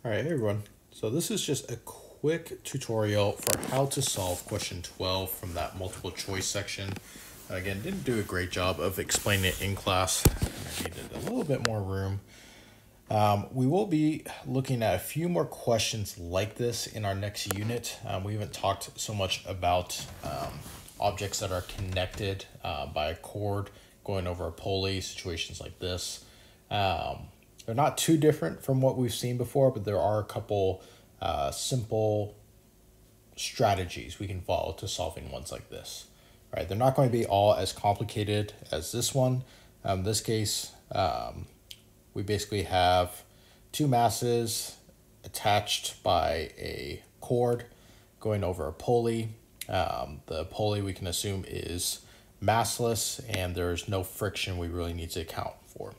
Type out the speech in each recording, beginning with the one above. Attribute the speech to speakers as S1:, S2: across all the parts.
S1: All right, hey everyone. So this is just a quick tutorial for how to solve question 12 from that multiple choice section. Again, didn't do a great job of explaining it in class. I needed a little bit more room. We will be looking at a few more questions like this in our next unit. We haven't talked so much about objects that are connected by a cord going over a pulley, situations like this. They're not too different from what we've seen before, but there are a couple simple strategies we can follow to solving ones like this. Right? They're not going to be all as complicated as this one. This case, we basically have two masses attached by a cord going over a pulley. The pulley we can assume is massless and there's no friction we really need to account for.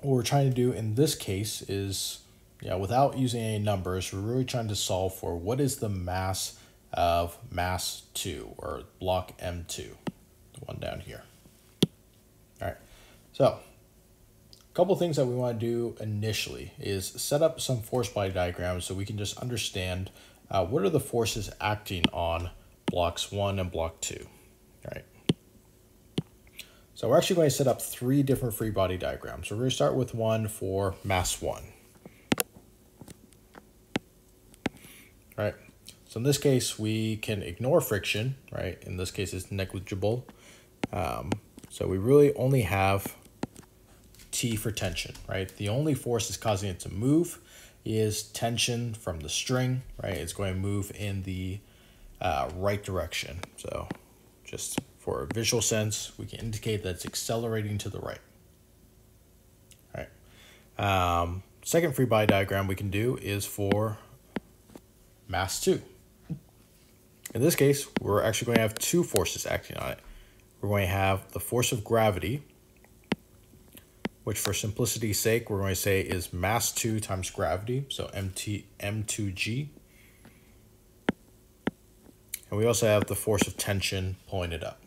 S1: What we're trying to do in this case is, without using any numbers, we're really trying to solve for what is the mass of mass 2 or block M2, the one down here. All right, so a couple things that we want to do initially is set up some force body diagrams so we can just understand what are the forces acting on blocks 1 and block 2. All right. So we're actually going to set up 3 different free body diagrams. We're going to start with one for mass 1. All right. So in this case, we can ignore friction, right? In this case, it's negligible. So we really only have T for tension, right? The only force that's causing it to move is tension from the string, right? It's going to move in the right direction. So just for a visual sense, we can indicate that it's accelerating to the right. All right. Second free body diagram we can do is for mass 2. In this case, we're actually going to have 2 forces acting on it. We're going to have the force of gravity, which for simplicity's sake, we're going to say is mass 2 times gravity, so M2G. And we also have the force of tension pulling it up.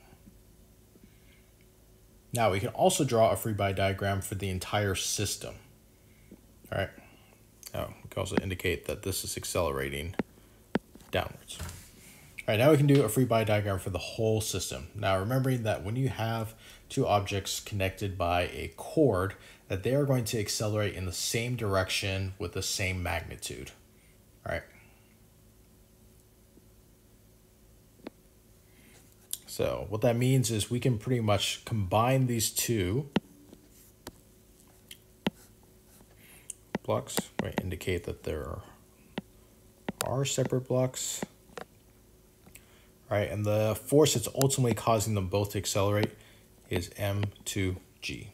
S1: Now we can also draw a free body diagram for the entire system. All right. Oh, we can also indicate that this is accelerating downwards. All right, now we can do a free body diagram for the whole system. Now remembering that when you have 2 objects connected by a cord, that they are going to accelerate in the same direction with the same magnitude. All right. So what that means is we can pretty much combine these 2 blocks. We indicate that there are separate blocks. All right, and the force that's ultimately causing them both to accelerate is M2G.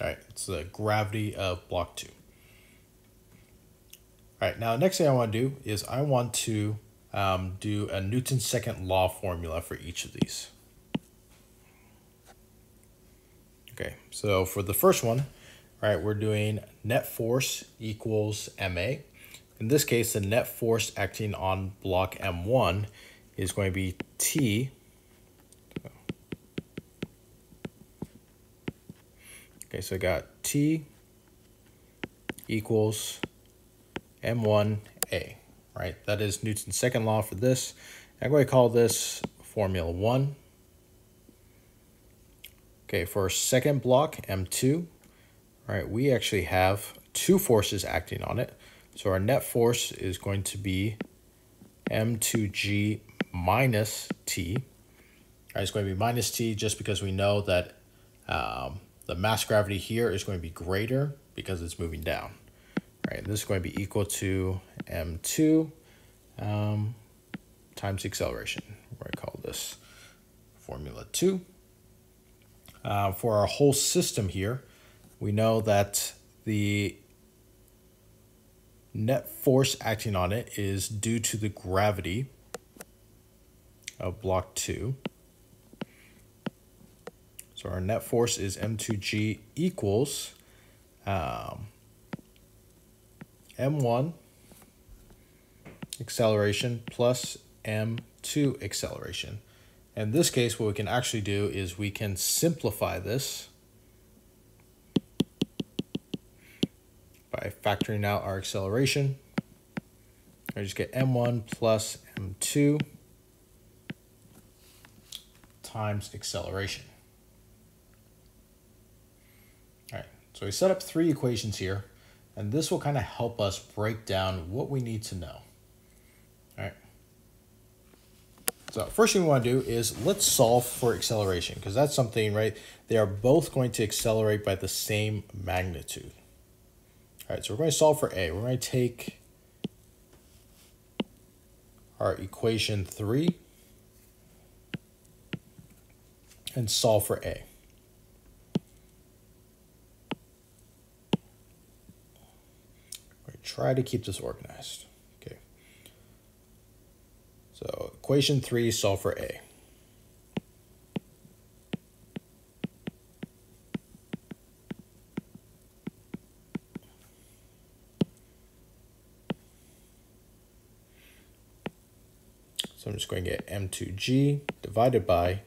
S1: All right, it's the gravity of block 2. All right, now next thing I want to do is I want to do a Newton's second law formula for each of these. Okay, so for the first one, all right, we're doing net force equals MA. In this case, the net force acting on block M1 is going to be T. Okay, so I got T equals M1A, right? That is Newton's second law for this. I'm going to call this Formula 1. Okay, for our second block, M2, all right, we actually have 2 forces acting on it. So our net force is going to be M2G minus T. All right, it's going to be minus T just because we know that the mass gravity here is going to be greater because it's moving down. All right, this is going to be equal to M2 times the acceleration. We're going to call this Formula 2. For our whole system here, we know that the net force acting on it is due to the gravity of block 2. So our net force is M2G equals M1 acceleration plus M2 acceleration. In this case, what we can actually do is we can simplify this by by factoring out our acceleration. I just get m1 plus m2 times acceleration. All right, so we set up 3 equations here, and this will kind of help us break down what we need to know. All right. So first thing we want to do is let's solve for acceleration, because that's something, right? They are both going to accelerate by the same magnitude. All right, so we're going to solve for A. We're going to take our equation 3 and solve for A. We're going to try to keep this organized. Okay. So equation 3, solve for A. So I'm just going to get m2g divided by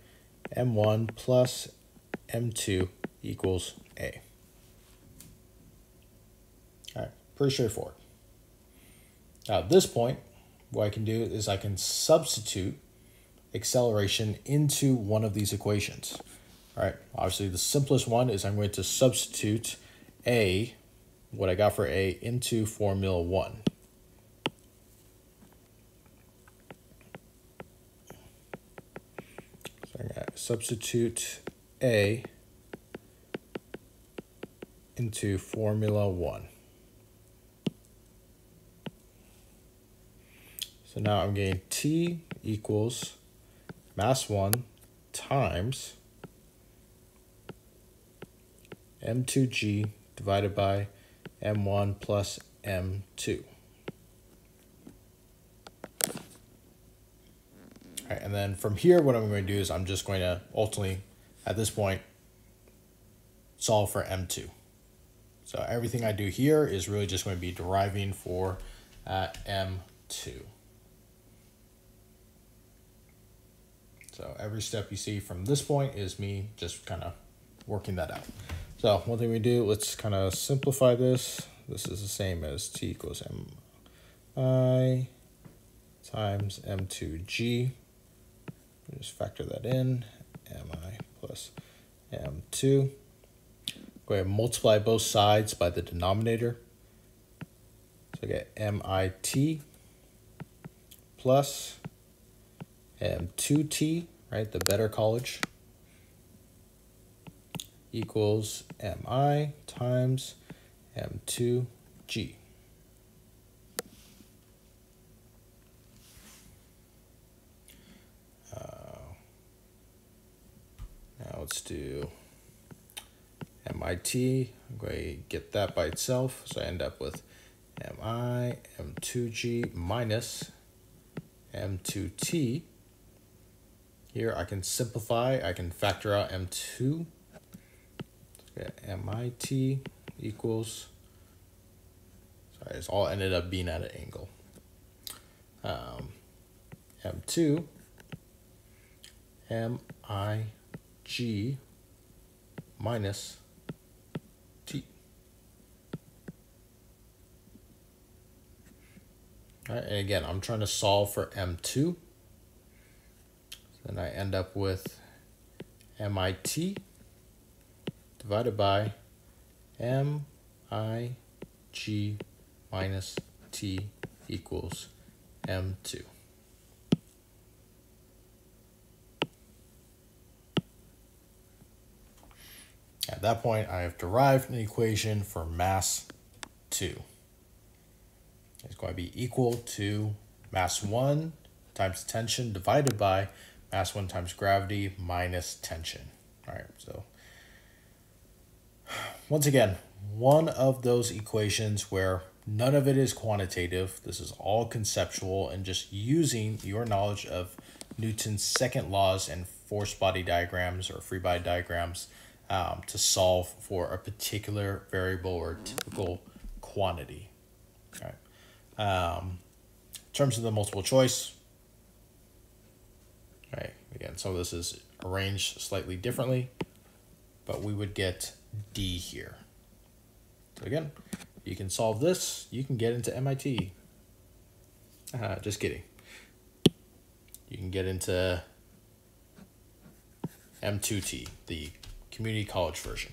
S1: m1 plus m2 equals A. All right, pretty straightforward. Now at this point, what I can do is I can substitute acceleration into one of these equations. All right, obviously the simplest one is I'm going to substitute A, what I got for A, into formula 1. So I'm going to substitute A into formula 1. So now I'm getting T equals mass 1 times m2g divided by m1 plus m2. All right, and then from here, what I'm going to do is I'm just going to ultimately, at this point, solve for m2. So everything I do here is really just going to be deriving for m2. So every step you see from this point is me just kind of working that out. So one thing we do, let's kind of simplify this. This is the same as T equals mi times m2g. Just factor that in, mi plus m2. Go ahead and multiply both sides by the denominator. So I get mit plus m2t, right, the better college, equals mi times m2g. Now let's do MIT. I'm going to get that by itself. So I end up with mi m2g minus m2t. Here I can simplify. I can factor out m2. MIT equals, sorry, it's all ended up being at an angle. M2 MIG minus T. All right, and again, I'm trying to solve for M2. Then I end up with MIT divided by MIG minus T equals M2. At that point, I have derived an equation for mass 2. It's going to be equal to mass 1 times tension divided by mass 1 times gravity minus tension. All right, so once again, one of those equations where none of it is quantitative. This is all conceptual and just using your knowledge of Newton's second laws and force body diagrams or free body diagrams to solve for a particular variable or typical quantity. All right. In terms of the multiple choice, all right, again, some of this is arranged slightly differently, but we would get D here. So again, You can solve this, you can get into MIT. Just kidding. You can get into M2T, the community college version.